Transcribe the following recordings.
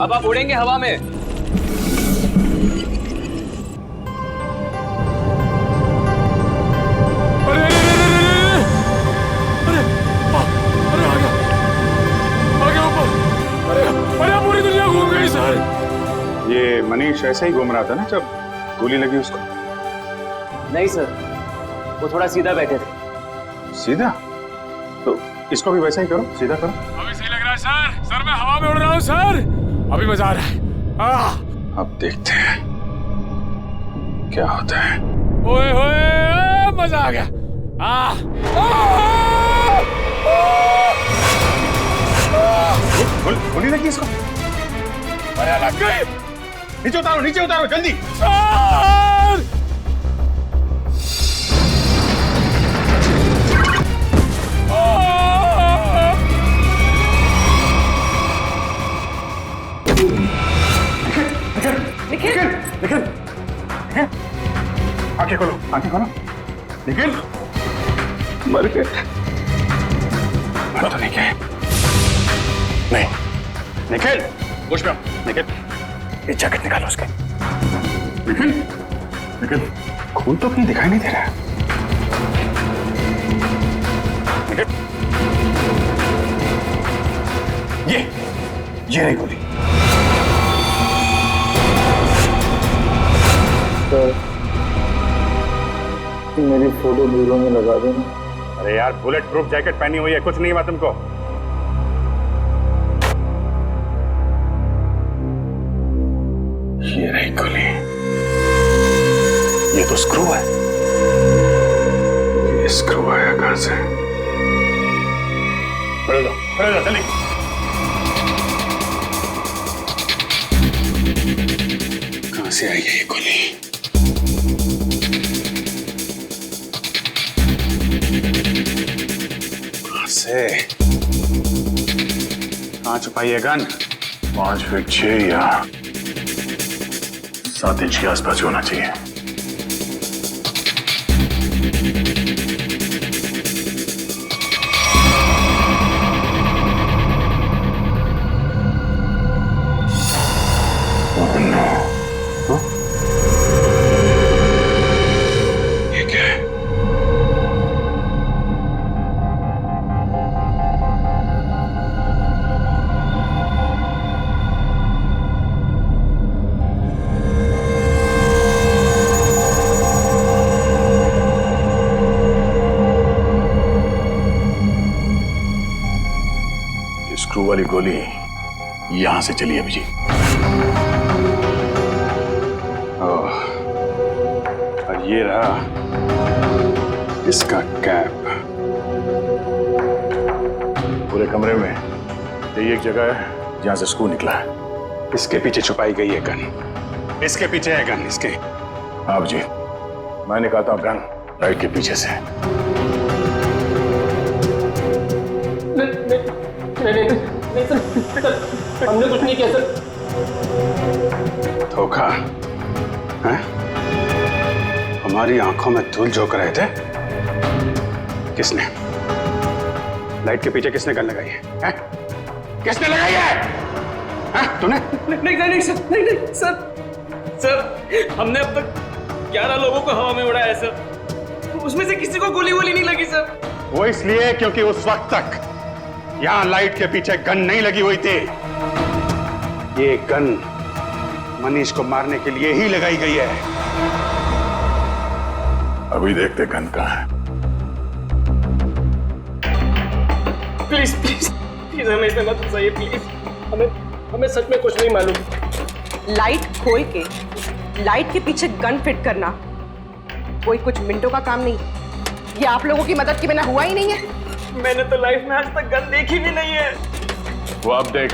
अब आप उड़ेंगे हवा में। अरे अरे अरे अरे अरे आ गया ऊपर। अरे अरे पूरी दुनिया घूम गई सर। ये मनीष ऐसे ही घूम रहा था ना जब गोली लगी उसको? नहीं सर, वो थोड़ा सीधा बैठे थे। सीधा? तो इसको भी वैसा ही करो, सीधा करो। अभी सही लग रहा है सर। सर मैं हवा में उड़ रहा हूँ सर। अभी मजा आ रहा है। अब देखते हैं क्या होता है। ओए होए मजा आ गया। गोली लगी इसको। अरे लग गई। नीचे उतारो जल्दी। सर निखिल आंखें खोलो निखिल। मर गए? मर तो नहीं गए। नहीं निखिल, होश में आओ। निखिल ये जैकेट निकालो उसके। निखिल खून तो कहीं दिखाई नहीं दे रहा है। निखिल ये रही गोली। मेरी फोटो ब्यूरो में लगा देना। अरे यार बुलेट प्रूफ जैकेट पहनी हुई है, कुछ नहीं हुआ तुमको। ये रही गोली। ये तो स्क्रू है। ये स्क्रू आया कहां से? खड़े जाओ जल्दी। कहां से आई है ये गोली? कहां छुपाई है गन? 5 फीट 6 या 7 इंच के आसपास होना चाहिए। ये क्या है? स्क्रू वाली गोली यहां से चली अभिजीत। और ये रहा इसका कैप। पूरे कमरे में यही एक जगह है जहां से स्क्रू निकला है। इसके पीछे छुपाई गई है गन। इसके पीछे है गन इसके। हाँ जी, मैं निकालता हूं गन लाइट के पीछे से। नहीं सर, हमने कुछ नहीं किया सर। धोखा है? हमारी आंखों में धूल झोंक रहे थे। किसने? लाइट के पीछे किसने गन लगाई है? किसने लगाई है? तूने? नहीं सर, हमने अब तक 11 लोगों को हवा में उड़ाया है सर। उसमें से किसी को गोली नहीं लगी सर। वो इसलिए क्योंकि उस वक्त तक यहां लाइट के पीछे गन नहीं लगी हुई थी। ये गन मनीष को मारने के लिए ही लगाई गई है। अभी देखते गन कहां है। प्लीज हमें इसमें मत फंसाइए प्लीज। हमें सच में कुछ नहीं मालूम। लाइट खोल के लाइट के पीछे गन फिट करना कोई कुछ मिनटों का काम नहीं। ये आप लोगों की मदद के बिना हुआ ही नहीं है। मैंने तो लाइफ में आज तक गन देखी भी नहीं है। वो आप देख।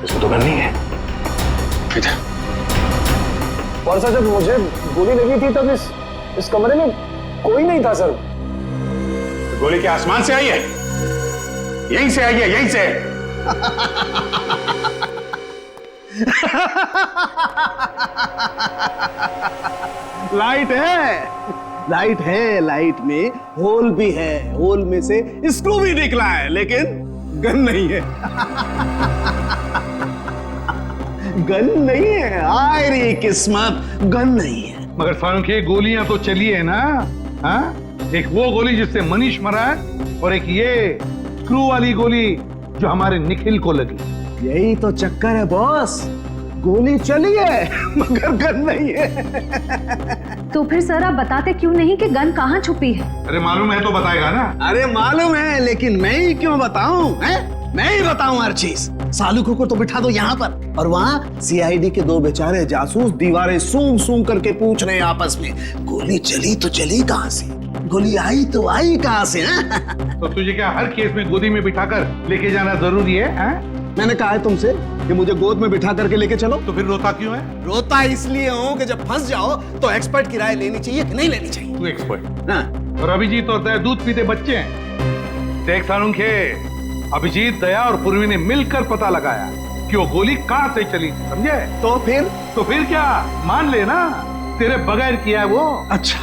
इसमें तो गन नहीं है। और सर जब मुझे गोली लगी थी तब इस कमरे में कोई नहीं था सर। तो गोली क्या आसमान से आई है? यहीं से आई है, यहीं से। लाइट है, लाइट है, लाइट में होल भी है, होल में से स्क्रू भी निकला है, लेकिन गन नहीं है। गन नहीं है, आय रे किस्मत, गन नहीं है। मगर फारूकी गोलियां तो चली है ना? हाँ, एक वो गोली जिससे मनीष मरा है और एक ये स्क्रू वाली गोली जो हमारे निखिल को लगी। यही तो चक्कर है बॉस, गोली चली है मगर गन नहीं है। तो फिर सर आप बताते क्यों नहीं कि गन कहाँ छुपी है? अरे मालूम है तो बताएगा ना। अरे मालूम है, लेकिन मैं ही क्यों बताऊं? मैं ही बताऊं हर चीज। सालुखों को तो बिठा दो यहाँ पर, और वहाँ सीआईडी के दो बेचारे जासूस दीवारें सूंघ सूंघ करके पूछ रहे हैं आपस में, गोली चली तो चली कहाँ से, गोली आई तो आई कहाँ से? तो तुझे क्या हर केस में गोदी में बिठाकर लेके जाना जरूरी है? मैंने कहा है तुमसे कि मुझे गोद में बिठा करके लेके चलो। तो फिर रोता क्यों है? रोता इसलिए हूँ कि जब फंस जाओ तो एक्सपर्ट की राय लेनी चाहिए कि नहीं लेनी चाहिए। तू एक्सपर्ट। हाँ। और अभिजीत और दया दूध पीते बच्चे हैं। देख सालुंखे, अभिजीत, दया और पूर्वी ने मिलकर पता लगाया कि वो गोली कहाँ से चली, समझे? तो फिर क्या मान लेना, तेरे बगैर किया है वो। अच्छा,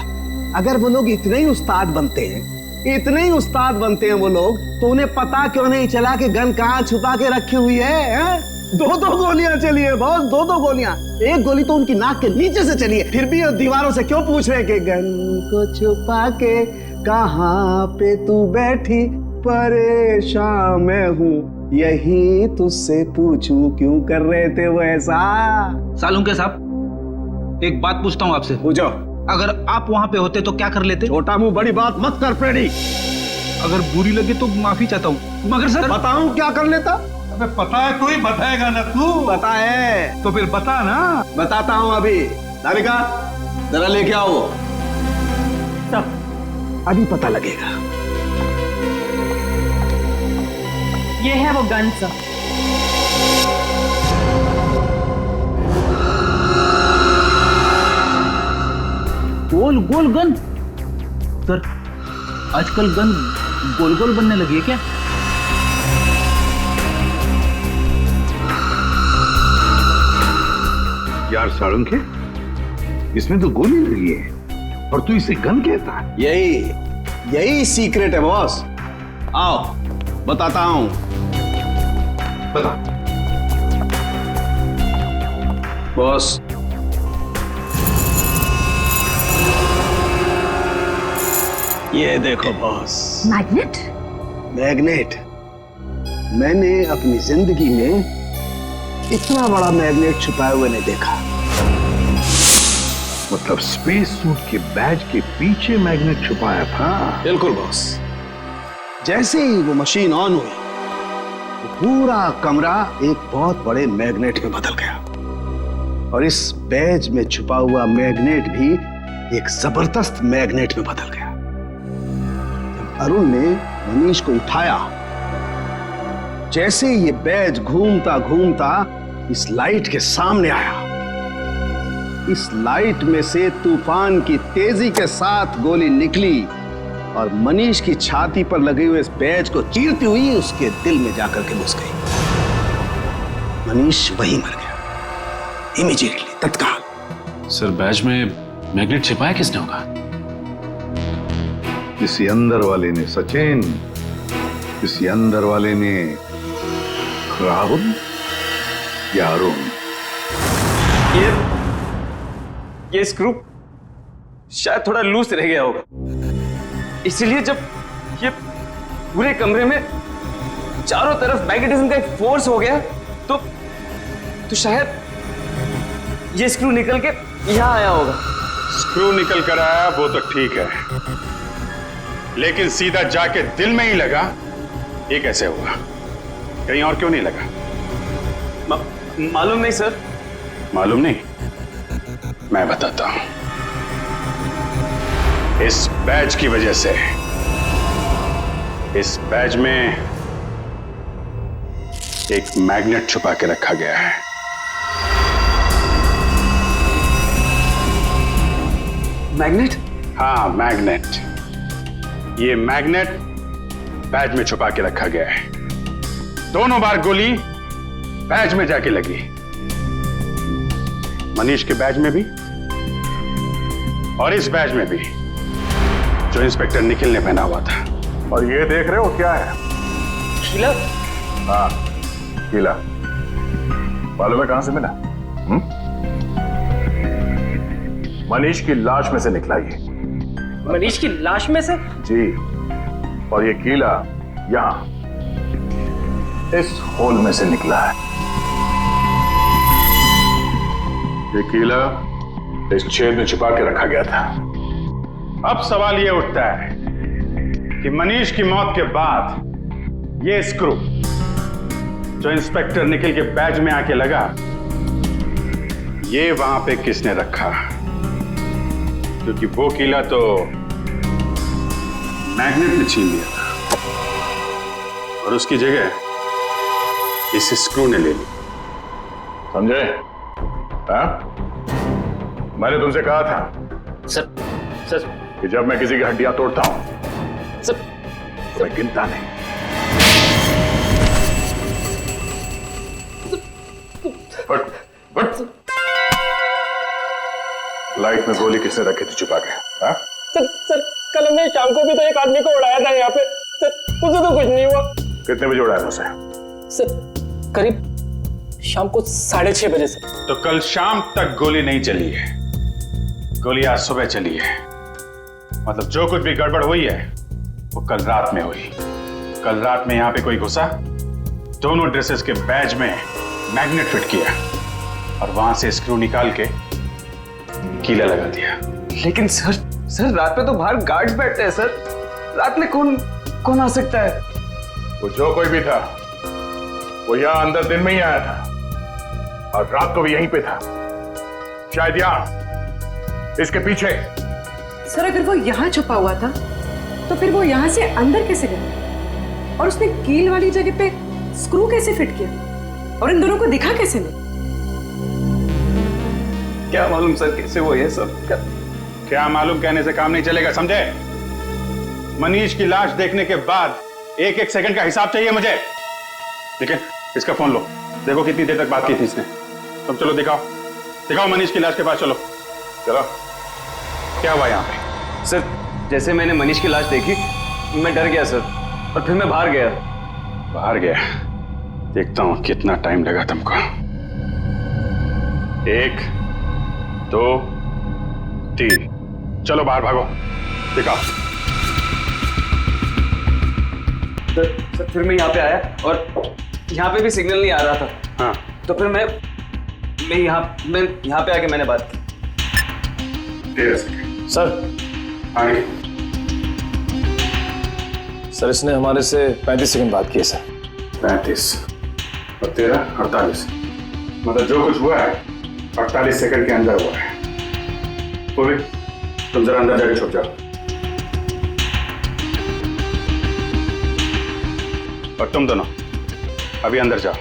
अगर वो लोग इतने ही उस्ताद बनते हैं, इतने ही उस्ताद बनते हैं वो लोग, तो उन्हें पता क्यों नहीं चला कि गन कहाँ छुपा के रखी हुई है? दो गोलियां चली है बॉस, दो गोलियां। एक गोली तो उनकी नाक के नीचे से चली है, फिर भी दीवारों से क्यों पूछ रहे कि गन को छुपा के कहाँ पे तू बैठी, परेशान मैं हूँ यही तुझसे पूछूं, क्यों कर रहे थे वो ऐसा? सालुंखे साहब, एक बात पूछता हूँ आपसे। पूछो। अगर आप वहां पे होते तो क्या कर लेते? छोटा मुंह बड़ी बात मत कर फ्रेडी। अगर बुरी लगे तो माफी चाहता हूँ, मगर सर बताऊं क्या कर लेता? अबे पता है तो ही बताएगा ना तू। पता है तो फिर बता ना। बताता हूँ अभी। नारिका जरा लेके आओ। अभी पता लगेगा। ये है वो गन सर। गोल गोल गन? सर आजकल गन गोल गोल बनने लगी है क्या? यार सालुंखे, इसमें तो गोली लगी है और तू इसे गन कहता है? यही सीक्रेट है बॉस। आओ बताता हूं। बता। बॉस, ये देखो बॉस। मैग्नेट? मैग्नेट। मैंने अपनी जिंदगी में इतना बड़ा मैग्नेट छुपाए हुए नहीं देखा। मतलब स्पेस सूट के बैज के पीछे मैग्नेट छुपाया था? बिल्कुल बॉस। जैसे ही वो मशीन ऑन हुई, तो पूरा कमरा एक बहुत बड़े मैग्नेट में बदल गया, और इस बैज में छुपा हुआ मैग्नेट भी एक जबरदस्त मैग्नेट में बदल गया। अरुण ने मनीष को उठाया, जैसे ये बैज घूमता घूमता इस लाइट के सामने आया, इस लाइट में से तूफान की तेजी के साथ गोली निकली और मनीष की छाती पर लगे हुए इस बैज को चीरती हुई उसके दिल में जाकर के घुस गई। मनीष वहीं मर गया, इमीडिएटली, तत्काल। सर, बैज में मैग्नेट छिपाया किसने होगा? किसी अंदर वाले ने सचिन, किसी अंदर वाले ने राहुल या अरुण। ये स्क्रू शायद थोड़ा लूज रह गया होगा, इसलिए जब ये पूरे कमरे में चारों तरफ मैग्नेटिज्म का एक फोर्स हो गया तो शायद ये स्क्रू निकल के यहां आया होगा। स्क्रू निकल कर आया वो तो ठीक है, लेकिन सीधा जाके दिल में ही लगा, ये कैसे हुआ? कहीं और क्यों नहीं लगा? मालूम नहीं सर। मालूम नहीं? मैं बताता हूं। इस बैज की वजह से, इस बैज में एक मैग्नेट छुपा के रखा गया है। मैग्नेट? हाँ, मैग्नेट। ये मैग्नेट बैज में छुपा के रखा गया है। दोनों बार गोली बैज में जाके लगी, मनीष के बैज में भी और इस बैज में भी जो इंस्पेक्टर निखिल ने पहना हुआ था। और ये देख रहे हो क्या है? शीला, हाँ, कीला। मालूम है कहां से मिला? मनीष की लाश में से निकला ये। मनीष की लाश में से? जी, और ये कीला यहां इस होल में से निकला है। ये कीला इस छेद में छुपा के रखा गया था। अब सवाल यह उठता है कि मनीष की मौत के बाद ये स्क्रू जो इंस्पेक्टर निखिल के बैज में आके लगा, ये वहां पे किसने रखा? क्योंकि वो कीला तो मैग्नेट ने छीन लिया था और उसकी जगह इस स्क्रू ने ले ली। समझे? हाँ? मैंने तुमसे कहा था सर कि जब मैं किसी की हड्डियां तोड़ता हूं सर तो मैं गिनता नहीं। बट लाइट में गोली किसने रखी थी छुपा के? हाँ? सर कल हमने शाम को भी तो एक आदमी को उड़ाया था यहाँ पे। सर उसे तो कुछ नहीं हुआ। कितने बजे उड़ाया उसे? सर करीब शाम को 6:30 बजे से। तो कल शाम तक गोली नहीं चली है, गोली आज सुबह चली है। मतलब जो कुछ भी गड़बड़ हुई है वो कल रात में हुई। कल रात में यहां पे कोई घुसा, दोनों ड्रेसेस के बैज में मैग्नेट फिट किया और वहां से स्क्रू निकाल के कीला लगा दिया। लेकिन सर रात में तो बाहर गार्ड्स बैठते हैं सर, रात में कौन आ सकता है? वो जो कोई भी था वो यहां अंदर दिन में ही आया था और रात को भी यहीं पे था, शायद यहां इसके पीछे। सर अगर वो यहाँ छुपा हुआ था तो फिर वो यहाँ से अंदर कैसे गया? और उसने कील वाली जगह पे स्क्रू कैसे फिट किया? और इन दोनों को दिखा कैसे नहीं? क्या मालूम सर कैसे वो ये सब क्या मालूम कहने से काम नहीं चलेगा, समझे? मनीष की लाश देखने के बाद एक एक सेकंड का हिसाब चाहिए मुझे। ठीक है, इसका फोन लो, देखो कितनी देर तक बात की थी इसने। तुम चलो दिखाओ मनीष की लाश के पास चलो। क्या हुआ यहाँ पे? सर जैसे मैंने मनीष की लाश देखी मैं डर गया सर, और फिर मैं बाहर गया। देखता हूं कितना टाइम लगा तुमको। 1 2 3, चलो बाहर भागो, दिखाओ। सर फिर मैं यहाँ पे आया और यहाँ पे भी सिग्नल नहीं आ रहा था। हाँ, तो फिर मैं यहाँ पे आके मैंने बात की। सर आगे। सर इसने हमारे से 35 सेकंड बात की है सर। 35 और 13 48, मतलब जो कुछ हुआ है 48 सेकंड के अंदर हुआ है। पूरी तुम जरा अंदर जाके छुप जाओ और तुम दोनों अभी अंदर जाओ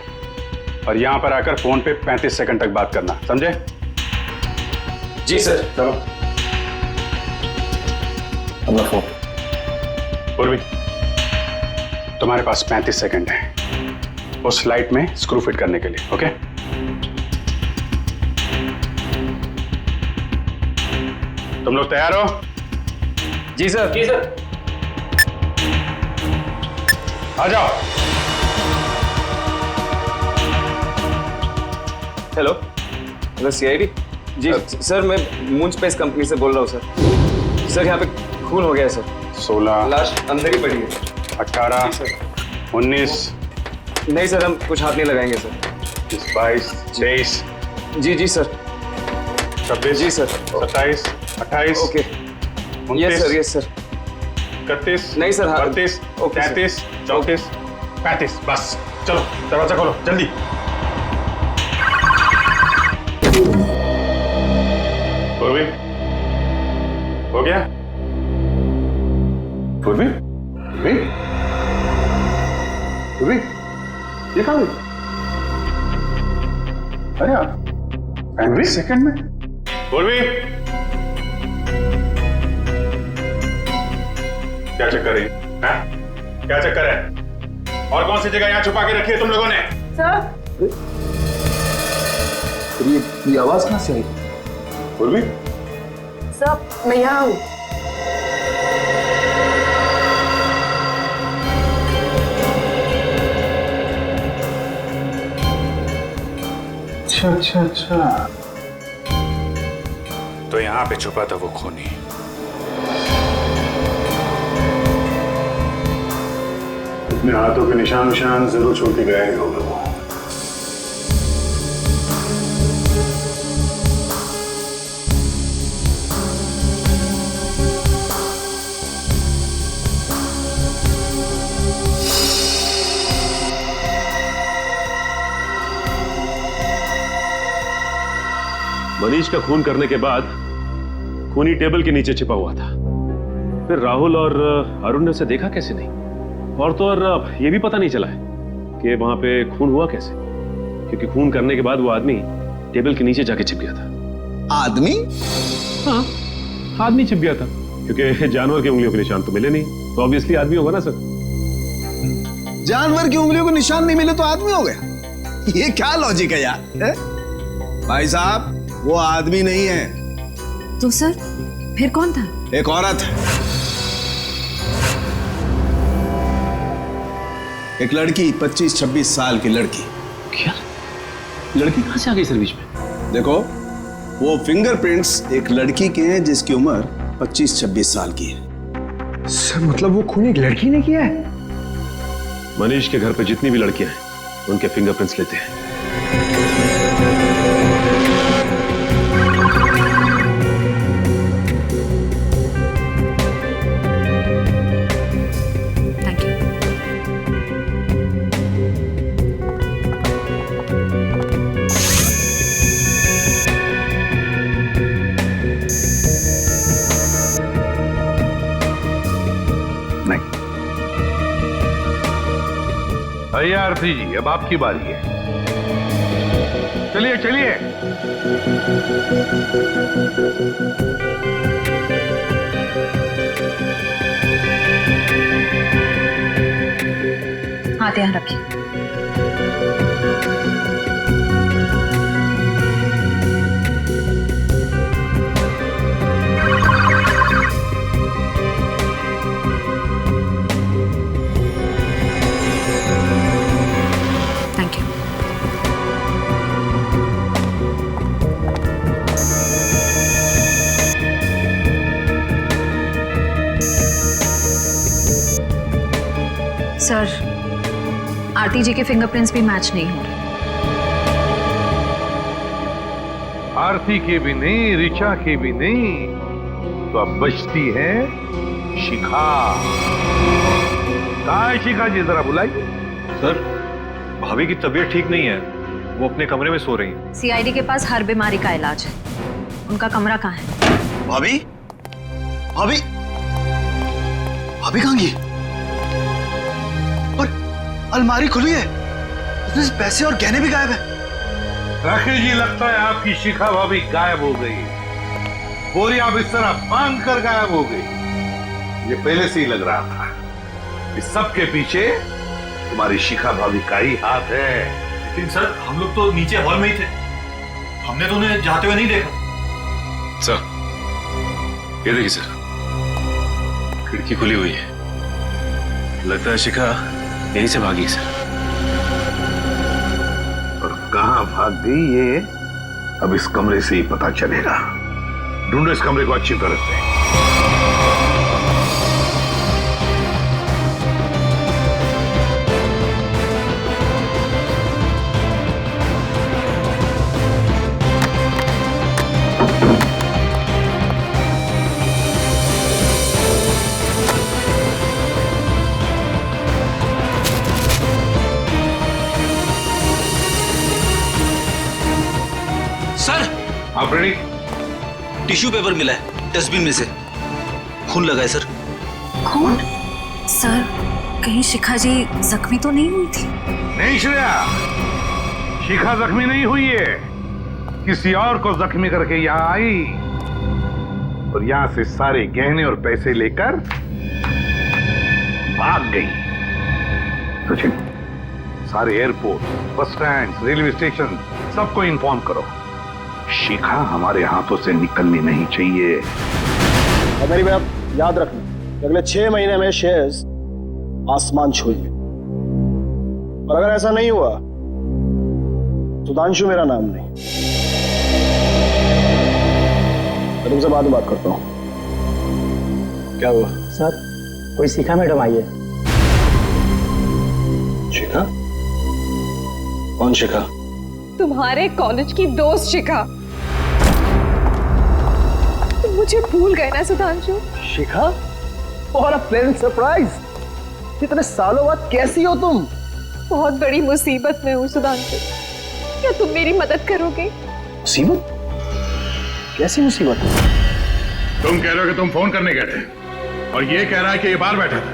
और यहां पर आकर फोन पे 35 सेकंड तक बात करना, समझे? जी सर। चलो। अपना फोन। पूर्वी तुम्हारे पास 35 सेकंड है उस लाइट में स्क्रू फिट करने के लिए, ओके? तुम लोग तैयार हो? जी सर। आ जाओ। Hello CID. जी सर मैं मून स्पेस कंपनी से बोल रहा हूँ सर। यहाँ पे खून हो गया है सर। 16 लाश अंदर ही पड़ी है। 18 19 नहीं सर हम कुछ हाथ नहीं लगाएंगे सर। 22 23 जी सर। 26 जी सर। 27 28 ओके। यस सर 31 नहीं सर, हाँ। 32 ओके, सर। 33 34 35, बस चलो दरवाजा खोलो जल्दी। पूर्वी हो गया? पूर्वी ये कहाँ गई? अरे यार 35 सेकंड में। पूर्वी क्या चक्कर है? हैं? क्या चक्कर है? और कौन सी जगह यहाँ छुपा के रखी है तुम लोगों ने? सर ये आवाज कहाँ से आई? उर्मी? सर मैं यहाँ हूँ। अच्छा। तो यहाँ पे छुपा था वो खूनी। अपने हाथों के निशान जरूर छोड़ के गए होंगे वो। मनीष का खून करने के बाद खूनी टेबल के नीचे छिपा हुआ था। फिर राहुल और अरुण ने उसे देखा कैसे नहीं, और तो और ये भी पता नहीं चला है कि वहां पे खून हुआ कैसे, क्योंकि खून करने के बाद वो आदमी टेबल के नीचे जाके छिप गया था। आदमी? हाँ, आदमी छिप गया था, क्योंकि जानवर की उंगलियों के निशान तो मिले नहीं, तो ऑब्वियसली आदमी होगा ना सर। जानवर की उंगलियों के निशान नहीं मिले तो आदमी हो गया? ये क्या लॉजिक है यार? है? भाई साहब वो आदमी नहीं है। तो सर फिर कौन था? एक औरत है, एक लड़की, 25-26 साल की लड़की। क्या लड़की कहां से आ गई सर बीच में? देखो वो फिंगरप्रिंट्स एक लड़की के हैं जिसकी उम्र 25-26 साल की है। सर मतलब वो खून एक लड़की ने किया है? मनीष के घर पे जितनी भी लड़कियां हैं उनके फिंगरप्रिंट्स लेते हैं। भैया आरती जी अब आपकी बारी है। चलिए चलिए। हाथ यहाँ रखिए। Thank you. सर आरती जी के फिंगरप्रिंट्स भी मैच नहीं हो रहे। आरती के भी नहीं, ऋचा के भी नहीं, तो अब बचती है शिखा। कहाँ है शिखा जी? जरा बुलाइए। सर भाभी की तबीयत ठीक नहीं है, वो अपने कमरे में सो रही हैं। सीआईडी के पास हर बीमारी का इलाज है, उनका कमरा कहाँ है? भाभी? भाभी? भाभी कहाँ गई? और अलमारी खुली है, उसमें से पैसे और गहने भी गायब है। राकेश जी लगता है आपकी शिखा भाभी गायब हो गई। बोरी आप इस तरह बांध कर गायब हो गई, ये पहले से ही लग रहा था। इस सब के पीछे तुम्हारी शिखा भाभी का ही हाथ है। लेकिन सर हम लोग तो नीचे हॉल में ही थे, हमने तो उन्हें जाते हुए नहीं देखा। सर ये देखिए सर, खिड़की खुली हुई है, लगता है शिखा यहीं से भागी सर। और कहां भाग गई ये अब इस कमरे से ही पता चलेगा। ढूंढो इस कमरे को अच्छी तरह से। सर आप रेडी? टिश्यू पेपर मिला है डस्टबिन में से, खून लगा है सर। खून? सर कहीं शिखा जी जख्मी तो नहीं हुई थी? नहीं श्रेया, शिखा जख्मी नहीं हुई है, किसी और को जख्मी करके यहाँ आई और यहाँ से सारे गहने और पैसे लेकर भाग गई। सचिन, सारे airport, bus stand, railway station सबको इन्फॉर्म करो, शिखा हमारे हाथों से निकलनी नहीं चाहिए। और मेरी बात याद रखना, अगले 6 महीने में शेयर्स आसमान छूएंगे, और अगर ऐसा नहीं हुआ सुधांशु मेरा नाम नहीं। मैं तुमसे बाद में बात करता हूं। क्या हुआ? सर, कोई शिखा मैडम आई है। शिखा? कौन शिखा? तुम्हारे कॉलेज की दोस्त शिखा। तुम मुझे भूल गए ना सुधांशु? शिखा? और प्लेजेंट सरप्राइज। इतने सालों बाद कैसी हो तुम? बहुत बड़ी मुसीबत में हूँ सुधांशु, क्या तुम मेरी मदद करोगे? मुसीबत? कैसी मुसीबत? तुम कह रहे हो कि तुम फोन करने गए थे, और ये कह रहा है कि ये बाहर बैठा था,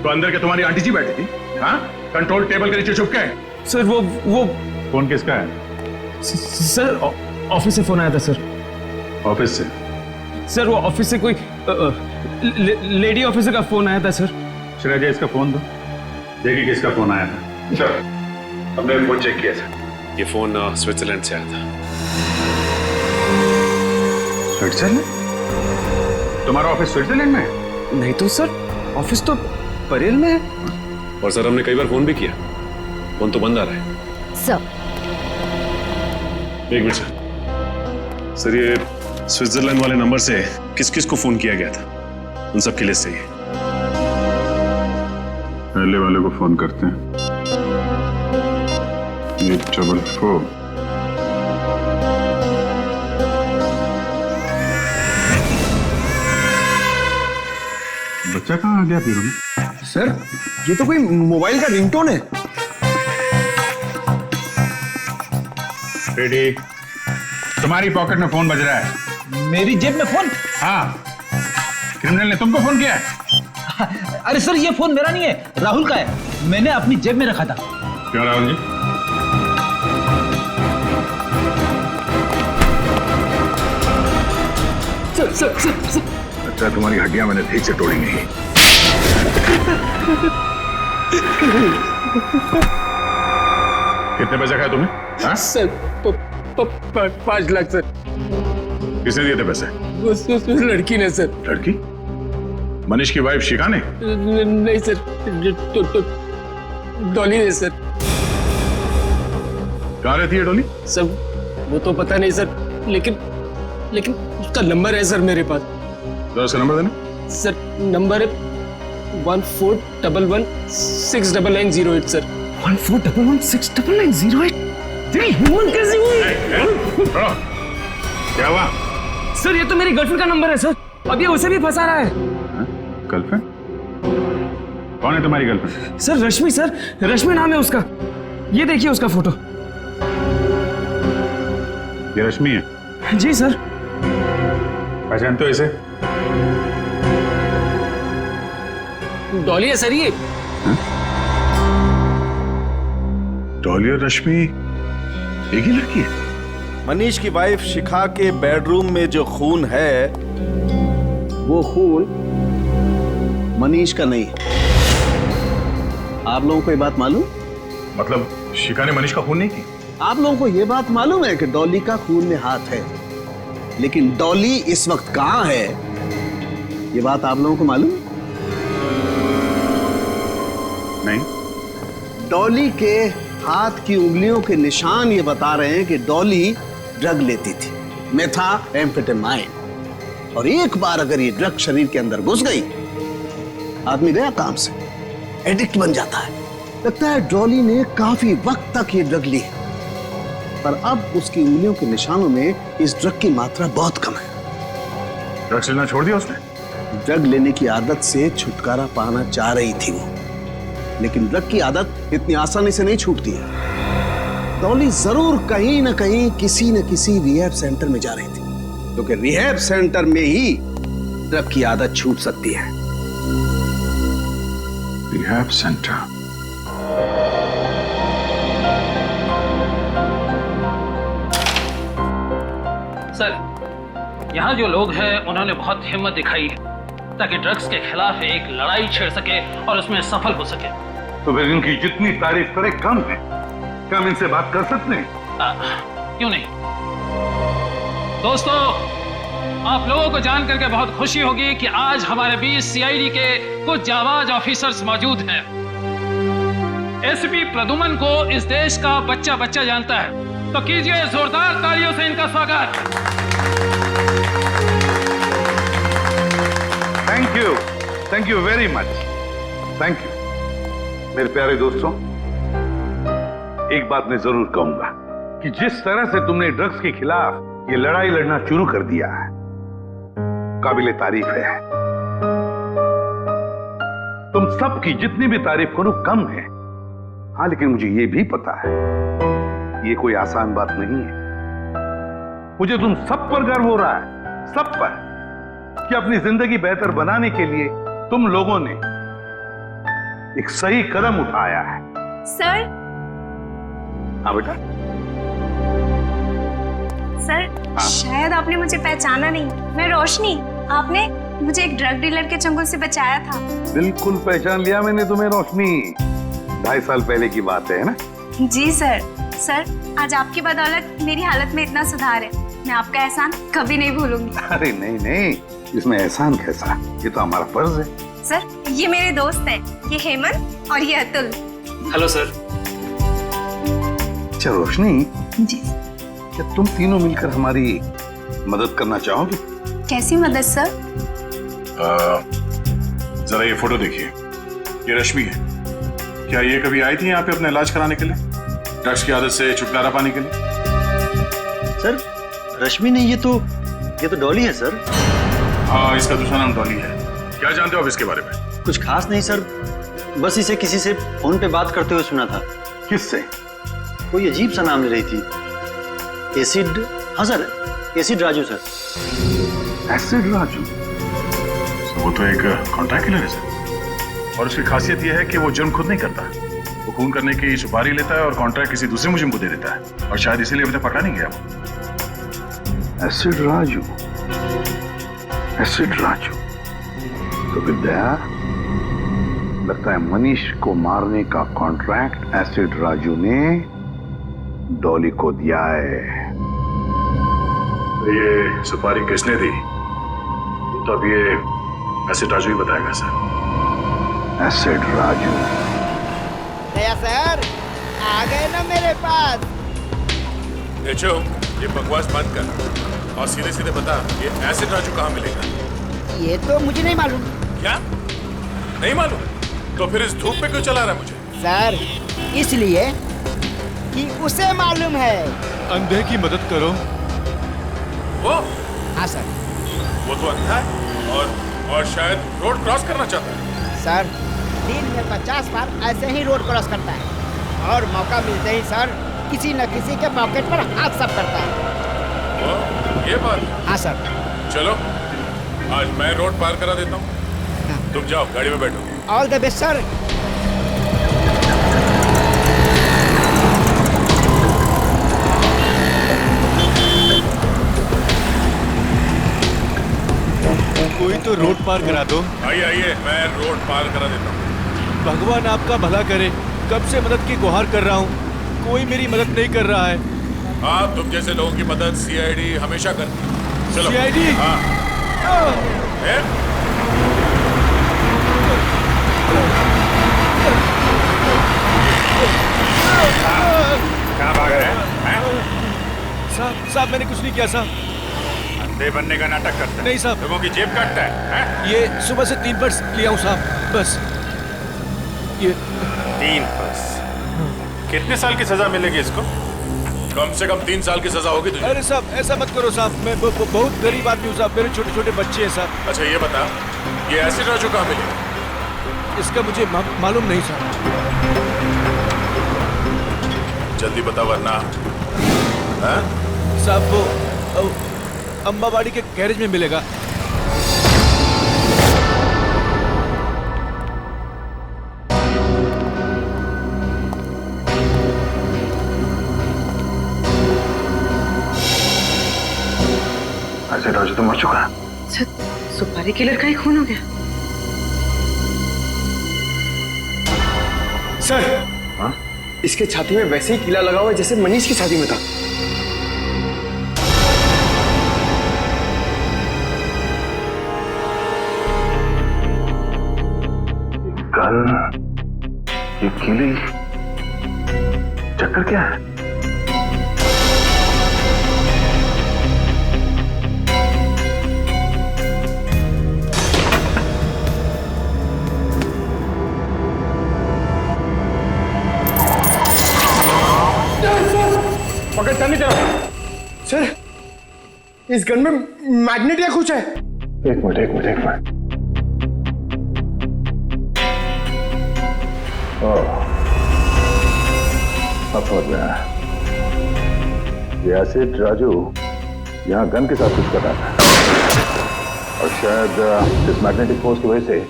तो अंदर के तुम्हारी आंटी जी बैठी थी, हाँ? कंट्रोल टेबल के नीचे छुप के। सर वो फोन किसका है? सर ऑफिस से फोन आया था सर। ऑफिस से? सर वो ऑफिस से कोई लेडी ऑफिसर का फोन आया था सर। श्रेया, इसका फोन दो, देखिए किसका फोन आया था। सर, हमने फोन चेक किया था, ये फोन स्विट्जरलैंड से आया था। स्विट्जरलैंड? तुम्हारा ऑफिस स्विट्जरलैंड में है? नहीं तो सर, ऑफिस तो परेल में है। और सर हमने कई बार फोन भी किया, फोन तो बंद आ रहा है। सर, एक मिनट सर, ये स्विट्जरलैंड वाले नंबर से किस किस को फोन किया गया था, उन सब की लिस्ट चाहिए। पहले वाले को फोन करते हैं, 844। बच्चा कहाँ आ गया फिर में? सर, ये तो कोई मोबाइल का रिंगटोन है। रेडी, तुम्हारी पॉकेट में फोन बज रहा है। मेरी जेब में फोन? हाँ, क्रिमिनल ने तुमको फोन किया है। अरे सर, ये फोन मेरा नहीं है, राहुल का है, मैंने अपनी जेब में रखा था। क्यों राहुल जी? सर, अच्छा, तुम्हारी हड्डियां मैंने ठीक से तोड़ी नहीं। कितने पैसे खाए तुमने? हाँ? Sir 5 lakh sir. किसने दिए थे पैसे? उस लड़की ने सर। लड़की? मनीष की वाइफ शिखा ने? नहीं सर, डॉली ने सर। कहाँ रहती है डॉली? सर वो तो पता नहीं सर, लेकिन उसका नंबर है सर मेरे पास। जरा उसका नंबर देना। सर नंबर है 1411690908 सर। 1411690908? तेरी हिम्मत कैसे हुई? क्या हुआ? सर ये तो मेरी गर्लफ्रेंड का नंबर है सर, अब ये उसे भी फंसा रहा है। गर्लफ्रेंड? कौन है तुम्हारी गर्लफ्रेंड? सर रश्मि, सर रश्मि नाम है उसका, ये देखिए उसका फोटो। ये रश्मि है? जी सर। पहचानते हो इसे? डॉली है सर ये। डॉली और रश्मि एक ही लड़की है? मनीष की वाइफ शिखा के बेडरूम में जो खून है, वो खून मनीष का नहीं है। आप लोगों को ये बात मालूम? मतलब शिखा ने मनीष का खून नहीं की? आप लोगों को ये बात मालूम है कि डॉली का खून में हाथ है, लेकिन डॉली इस वक्त कहां है, ये बात आप लोगों को मालूम? नहीं। डॉली के हाथ की उंगलियों के निशान ये बता रहे हैं कि डॉली ड्रग लेती थी, मेथाम्फेटामाइन, और एक बार अगर ये ड्रग शरीर के अंदर घुस गई, आदमी गया काम से, एडिक्ट बन जाता है। लगता है डॉली ने काफी वक्त तक ये ड्रग ली है, पर अब उसकी उंगलियों के निशानों में इस ड्रग की मात्रा बहुत कम है। ड्रग्स लेना छोड़ दिया उसने? ड्रग लेने की आदत से छुटकारा पाना चाह रही थी वो, लेकिन ड्रग की आदत इतनी आसानी से नहीं छूटती है। डॉली जरूर कहीं न कहीं किसी न किसी रिहैब सेंटर में जा रही थी, क्योंकि रिहैब सेंटर में ही ड्रग की आदत छूट सकती है। Rehab centre? सर, यहाँ जो लोग हैं उन्होंने बहुत हिम्मत दिखाई, ताकि ड्रग्स के खिलाफ एक लड़ाई छेड़ सके और उसमें सफल हो सके। तो फिर इनकी जितनी तारीफ करे कम है। क्या हम इनसे बात कर सकते हैं? क्यों नहीं दोस्तों, आप लोगों को जान करके बहुत खुशी होगी कि आज हमारे बीच सीआईडी के कुछ जाबाज ऑफिसर्स मौजूद हैं। एसपी प्रदुमन को इस देश का बच्चा बच्चा जानता है, तो कीजिए जोरदार तालियों से इनका स्वागत। Thank you very much, thank you. मेरे प्यारे दोस्तों, एक बात मैं जरूर कहूंगा कि जिस तरह से तुमने ड्रग्स के खिलाफ ये लड़ाई लड़ना शुरू कर दिया है, काबिले तारीफ है। तुम सबकी जितनी भी तारीफ करो कम है। हाँ, लेकिन मुझे ये भी पता है ये कोई आसान बात नहीं है। मुझे तुम सब पर गर्व हो रहा है, सब पर, कि अपनी जिंदगी बेहतर बनाने के लिए तुम लोगों ने एक सही कदम उठाया है। सर। हाँ बेटा। सर, शायद आपने मुझे पहचाना नहीं। मैं रोशनी, आपने मुझे एक ड्रग डीलर के चंगुल से बचाया था। बिल्कुल पहचान लिया मैंने तुम्हें रोशनी। 2.5 साल पहले की बात है ना? जी सर। सर, आज आपकी बदौलत मेरी हालत में इतना सुधार है, मैं आपका एहसान कभी नहीं भूलूंगी। अरे नहीं नहीं, इसमें एहसान कैसा, ये तो हमारा फर्ज है। सर, ये मेरे दोस्त हैं, ये हेमंत और ये अतुल। Hello sir. अच्छा रोशनी जी। क्या तुम तीनों मिलकर हमारी मदद करना चाहोगे? कैसी मदद सर? जरा ये फोटो देखिए, ये रश्मि है। क्या ये कभी आई थी यहाँ पे अपना इलाज कराने के लिए, ड्रग्स की आदत से छुटकारा पाने के लिए? सर, रश्मि नहीं, ये तो डॉली है सर। हाँ, इसका दूसरा नाम डॉली है। क्या जानते हो आप इसके बारे में? कुछ खास नहीं सर, बस इसे किसी से फोन पे बात करते हुए सुना था। किससे? कोई अजीब सा नाम ले रही थी। एसिड, हाँ sir, acid Raju sir. Acid Raju? वो तो एक कॉन्ट्रैक्ट किलर है सर, और उसकी खासियत यह है कि वो जुर्म खुद नहीं करता। वो खून करने की सुपारी लेता है और कॉन्ट्रैक्ट किसी दूसरे मुजरिम को दे देता है, और शायद इसीलिए अभी तक पकड़ा नहीं गया वो। Acid Raju, acid Raju. तो विद्या, लगता है मनीष को मारने का कॉन्ट्रैक्ट एसिड राजू ने डॉली को दिया है। तो ये सुपारी किसने दी, तो अब ये एसिड राजू ही बताएगा सर। एसिड राजू। दया सर, आ गए ना मेरे पास। देखो, ये बकवास बंद कर और सीधे सीधे बता, ये एसिड राजू कहाँ मिलेगा? ये तो मुझे नहीं मालूम। क्या नहीं मालूम? तो फिर इस धूप पे क्यों चला रहा है मुझे? सर, इसलिए कि उसे मालूम है। अंधे की मदद करो। वो? हाँ सर। वो तो अंधा है और शायद रोड क्रॉस करना चाहता है। सर, दिन में 50 बार ऐसे ही रोड क्रॉस करता है, और मौका मिलते ही सर किसी न किसी के पॉकेट पर हाथ साफ करता है। वो ये बात? हाँ सर। चलो, आज मैं रोड पार करा देता हूँ। तुम जाओ, गाड़ी में बैठो। All the best sir. कोई तो रोड पार करा दो। आइए आइए, मैं रोड पार करा देता हूँ। भगवान आपका भला करे, कब से मदद की गुहार कर रहा हूँ, कोई मेरी मदद नहीं कर रहा है। हाँ, तुम जैसे लोगों की मदद सीआईडी हमेशा करती है। चलो। सीआईडी? हाँ। कहाँ भाग रहे हैं? साहब, मैंने कुछ नहीं किया साहब। अंधे बनने का नाटक करता है? नहीं साहब। लोगों की जेब काटता है? ये सुबह से 3 पर्स लिया हूँ साहब, बस। ये 3 पर्स? कितने साल की सजा मिलेगी इसको? कम से कम 3 साल की सजा होगी तुझे। अरे साहब, ऐसा मत करो साहब, मैं बहुत गरीब आदमी हूँ साहब, मेरे छोटे छोटे बच्चे हैं साहब। अच्छा ये बता, ये एसिड राजू कहाँ मिलेगा? इसका मुझे मालूम नहीं साहब। जल्दी बता वरना। साहब वो अम्बावाड़ी के गैरेज में मिलेगा। ऐसे राजू तो मर चुका है। सुपारी किलर का ही खून हो गया। सर, हाँ? इसके छाती में वैसे ही कीला लगा हुआ है जैसे मनीष की छाती में था। ये कीली चक्कर क्या है? पकड़ता नहीं चला। सर, इस गन में मैग्नेट या कुछ है। एक मिनट। अब समझ में आया। ये एसिड राजू यहाँ गन के साथ कुछ कर रहा था और शायद इस मैग्नेटिक फोर्स की वजह से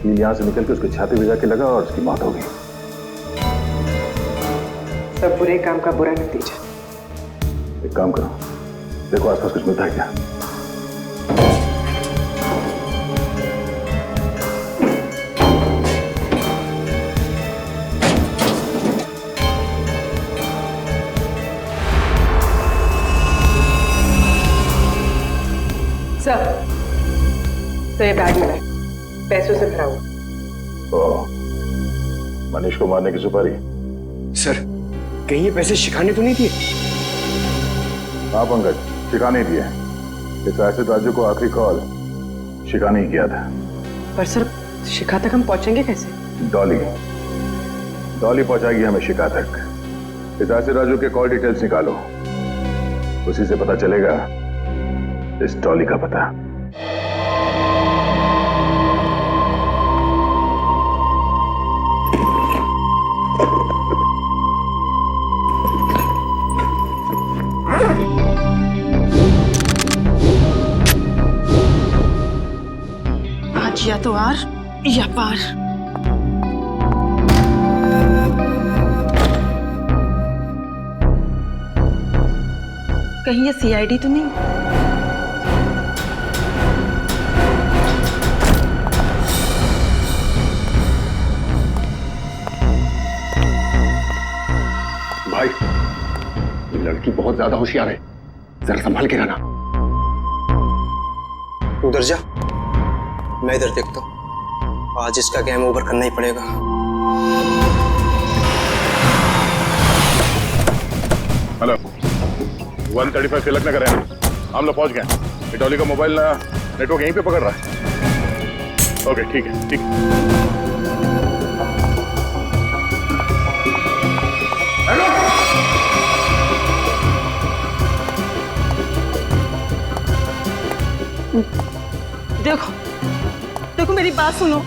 कील यहाँ से निकल के उसकी छाती में जाके लगा और उसकी मौत हो गई। सब बुरे काम का बुरा नतीजा। एक काम करो, देखो आसपास कुछ मिलता है क्या। सर, तो ये बैग मिला है, पैसों से भरा हुआ। मनीष को मारने की सुपारी। सर, कहीं ये पैसे शिखा ने तो नहीं दिए? हाँ पंकज, शिखा नहीं दिए। इस एसिड राजू को आखिरी कॉल शिखा ने ही किया था। पर सर, शिखा तक हम पहुंचेंगे कैसे? डॉली पहुंचाएगी हमें शिखा तक। इस एसिड राजू के कॉल डिटेल्स निकालो, उसी से पता चलेगा इस डॉली का पता। आज या तो आर या पार। कहीं ये सीआईडी तो नहीं? भाई, ये लड़की बहुत ज्यादा होशियार है, जरा संभाल के रहना। उधर जा, मैं इधर देखता हूँ। आज इसका गेम ओवर करना ही पड़ेगा। हेलो, 135 तिलक नगर है, हम लोग पहुंच गए। डॉली का मोबाइल नेटवर्क यहीं पे पकड़ रहा है। ओके, ठीक है, ठीक है। देखो देखो, मेरी बात सुनो,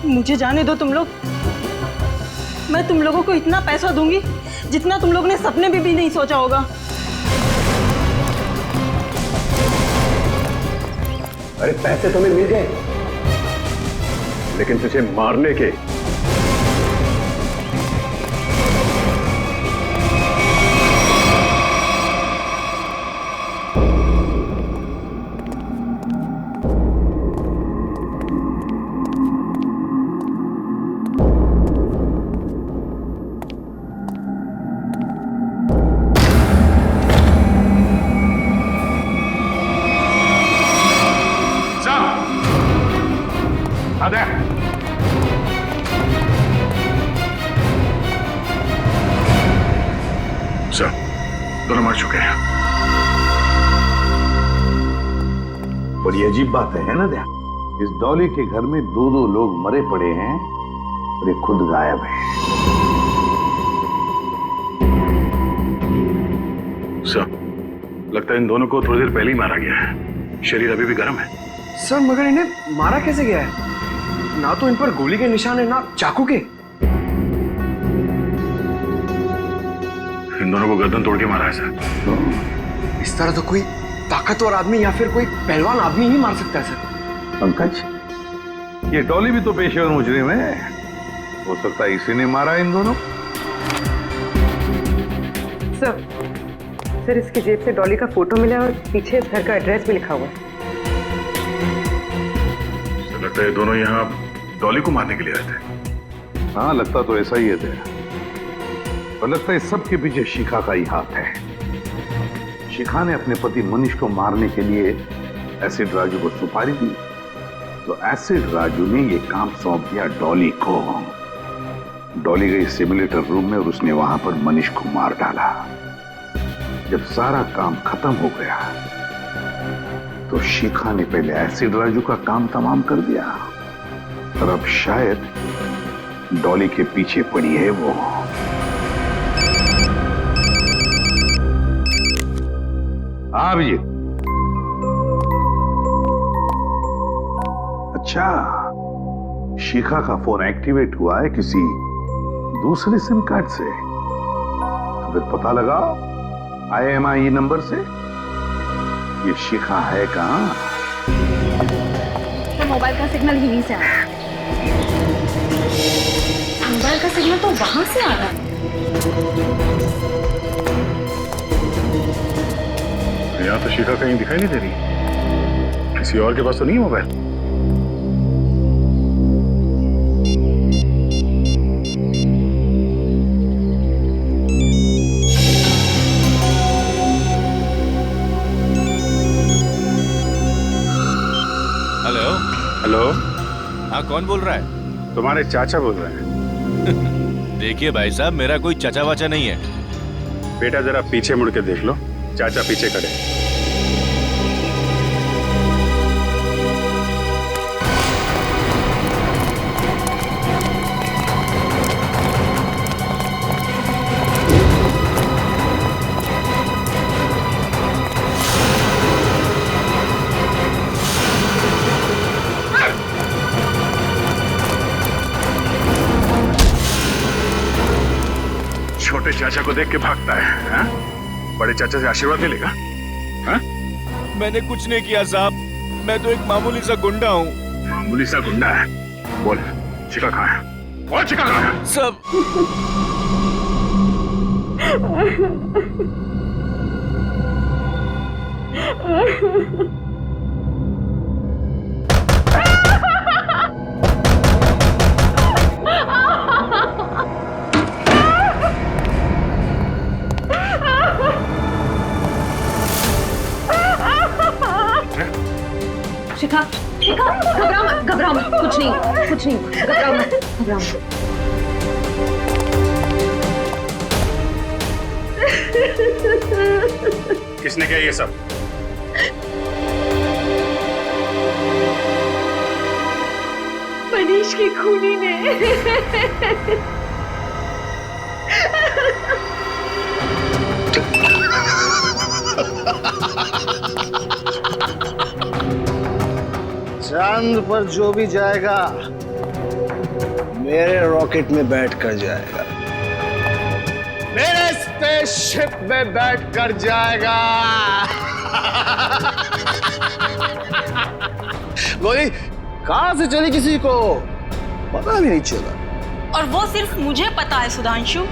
मुझे जाने दो तुम लोग। मैं तुम लोगों को इतना पैसा दूंगी जितना तुम लोग ने सपने में भी नहीं सोचा होगा। अरे पैसे तुम्हें मिल गए, लेकिन तुझे मारने के। सर, दोनों मर चुके हैं। बड़ी अजीब बात है ना दया, इस डॉली के घर में दो लोग मरे पड़े हैं और ये खुद गायब है। सर, लगता है इन दोनों को थोड़ी देर पहले ही मारा गया है। शरीर अभी भी गर्म है। सर, मगर इन्हें मारा कैसे गया है? ना तो इन पर गोली के निशान है, ना चाकू के। इन दोनों को गर्दन तोड़ के मारा है सर। इस तरह तो कोई ताकतवर आदमी या फिर कोई पहलवान आदमी ही मार सकता है सर। पंकज, ये डॉली भी तो पेशेवर मुजरिम है, हो सकता है इसी ने मारा इन दोनों। सर, इसकी जेब से डॉली का फोटो मिला और पीछे इस घर का एड्रेस भी लिखा हुआ है। लगता है दोनों यहाँ डॉली को मारने के लिए आए थे। हाँ, लगता तो ऐसा ही है थे। और लगता है सब के पीछे शिखा का ही हाथ है। शिखा ने अपने पति मनीष को मारने के लिए एसिड राजू को सुपारी दी, तो एसिड राजू ने ये काम सौंप दिया डॉली को। डॉली गई सिमुलेटर रूम में और उसने वहां पर मनीष को मार डाला। जब सारा काम खत्म हो गया तो शिखा ने पहले एसिड राजू का काम तमाम कर दिया और अब शायद डॉली के पीछे पड़ी है वो। हाँ अभिजीत। अच्छा, शिखा का फोन एक्टिवेट हुआ है किसी दूसरे सिम कार्ड से, तो फिर पता लगा IMEI नंबर से ये शिखा है कहां? तो मोबाइल का सिग्नल यहीं से आ रहा है। मोबाइल का सिग्नल तो वहां से आ रहा है। यहाँ तो शिखा कहीं दिखाई नहीं दे रही। किसी और के पास तो नहीं है मोबाइल? हेलो हेलो, हाँ, कौन बोल रहा है? तुम्हारे चाचा बोल रहे हैं। देखिए भाई साहब, मेरा कोई चाचा वाचा नहीं है। बेटा जरा पीछे मुड़ के देख लो, चाचा पीछे खड़े। छोटे चाचा को देख के भागता है, हाँ? बड़े चाचा से आशीर्वाद मिलेगा? हाँ? मैंने कुछ नहीं किया साहब, मैं तो एक मामूली सा गुंडा हूँ। मामूली सा गुंडा है? बोल, शिखा कहाँ है? बोल, शिखा कहाँ है? सब शिखा, शिखा, घबराओ मत, घबराओ मत, कुछ नहीं, घबराओ मत, घबराओ मत। किसने किया ये सब? मनीष की खूनी ने। चांद पर जो भी जाएगा मेरे रॉकेट में बैठकर जाएगा, मेरे स्पेसशिप में बैठकर जाएगा। गोली कहां से चली किसी को पता भी नहीं चला। और वो सिर्फ मुझे पता है सुधांशु।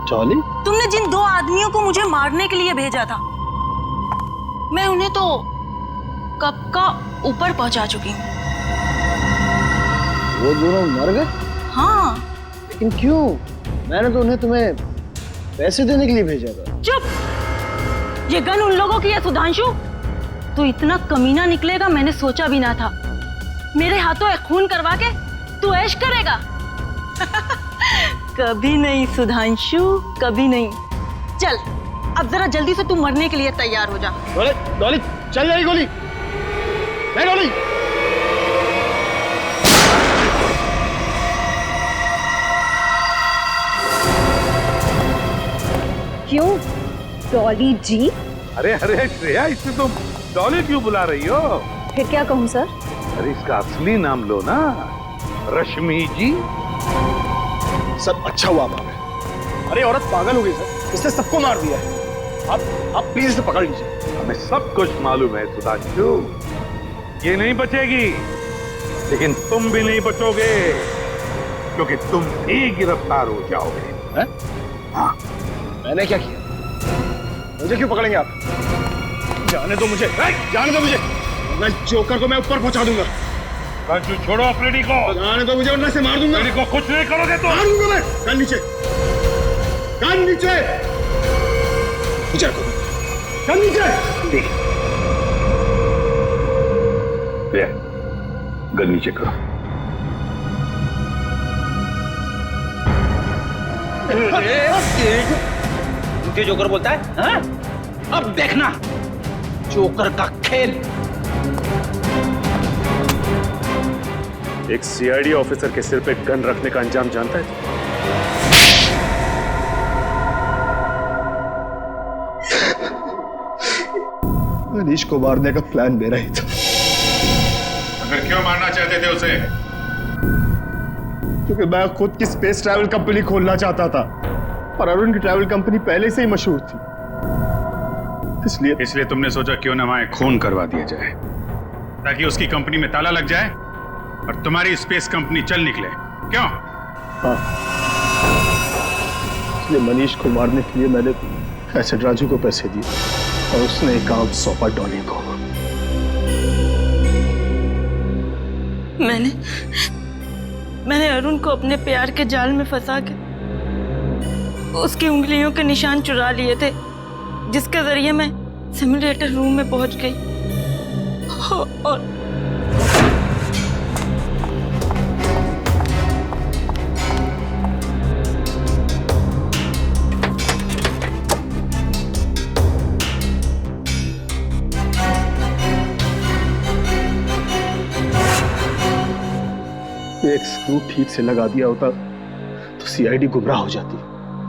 चौली, तुमने जिन दो आदमियों को मुझे मारने के लिए भेजा था, मैं उन्हें तो कब का ऊपर पहुंचा चुकी हूँ। वो दोनों मर गए? हाँ। लेकिन क्यों? मैंने तो उन्हें तुम्हें पैसे देने के लिए भेजा था। चुप! ये गन उन लोगों की है सुधांशु। तू इतना कमीना निकलेगा मैंने सोचा भी ना था। मेरे हाथों एक खून करवा के तू ऐश करेगा? कभी नहीं सुधांशु, कभी नहीं। चल अब जरा जल्दी से तू मरने के लिए तैयार हो जा। डॉली, डॉली, चल जाएगी गोली। नहीं डॉली। क्यों डॉली जी? अरे अरे श्रेया, इसे तुम डॉली क्यों बुला रही हो? फिर क्या कहूँ सर? अरे इसका असली नाम लो ना, रश्मि जी। सब अच्छा हुआ बाबा। अरे औरत पागल हो गई सर, इसने सबको मार दिया है। आप प्लीज इसे पकड़ लीजिए। हमें सब कुछ मालूम है सुधांशु, ये नहीं बचेगी, लेकिन तुम भी नहीं बचोगे, क्योंकि तुम भी गिरफ्तार हो जाओगे। हाँ, मैंने क्या किया? मुझे क्यों पकड़ेंगे आप? जाने दो मुझे, जाने दो मुझे, मैं जोकर को मैं ऊपर पहुंचा दूंगा। राजू छोड़ो अपने को, जाने दो मुझे वरना से मार दूंगा। को कुछ नहीं करोगे तो मारूंगा मैं। कान नीचे, कान नीचे, कान नीचे। गन नीचे करो। मुझे जोकर बोलता है हाँ? अब देखना जोकर का खेल। एक सीआईडी ऑफिसर के सिर पे गन रखने का अंजाम जानता है? मनीष को मारने का प्लान मेरा ही था। अगर क्यों मारना चाहते थे उसे? क्योंकि मैं खुद की स्पेस ट्रैवल कंपनी खोलना चाहता था और अरुण की ट्रैवल कंपनी पहले से ही मशहूर थी, इसलिए तुमने सोचा क्यों ना वहां खून करवा दिया जाए ताकि उसकी कंपनी में ताला लग जाए और तुम्हारी स्पेस कंपनी चल निकले। क्यों? हाँ, इसलिए मनीष को मारने के लिए मैंने एसिड राजू को पैसे दिए और उसने एक काम सौंपा डॉली को। मैंने अरुण को अपने प्यार के जाल में फंसा के उसकी उंगलियों के निशान चुरा लिए थे, जिसके जरिए मैं सिमुलेटर रूम में पहुंच गई और एक स्क्रू ठीक से लगा दिया होता तो सीआईडी गुमराह हो जाती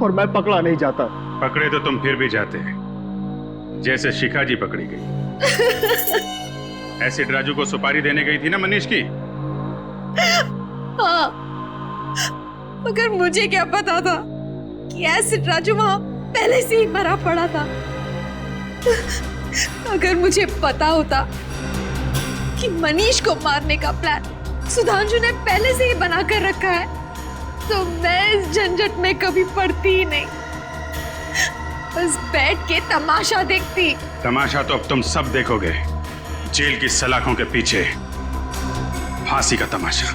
और मैं पकड़ा नहीं जाता। पकड़े तो तुम फिर भी जाते, जैसे शिखा जी पकड़ी गई। एसिड राजू को सुपारी देने गई थी ना मनीष की? हाँ, मगर मुझे क्या पता था कि एसिड राजू वहां पहले से ही मरा पड़ा था। अगर मुझे पता होता कि मनीष को मारने का प्लान सुधांशु ने पहले से ही बना कर रखा है तो मैं इस झंझट में कभी पड़ती ही नहीं, बस बैठ के तमाशा देखती। तमाशा तो अब तुम सब देखोगे, जेल की सलाखों के पीछे फांसी का तमाशा।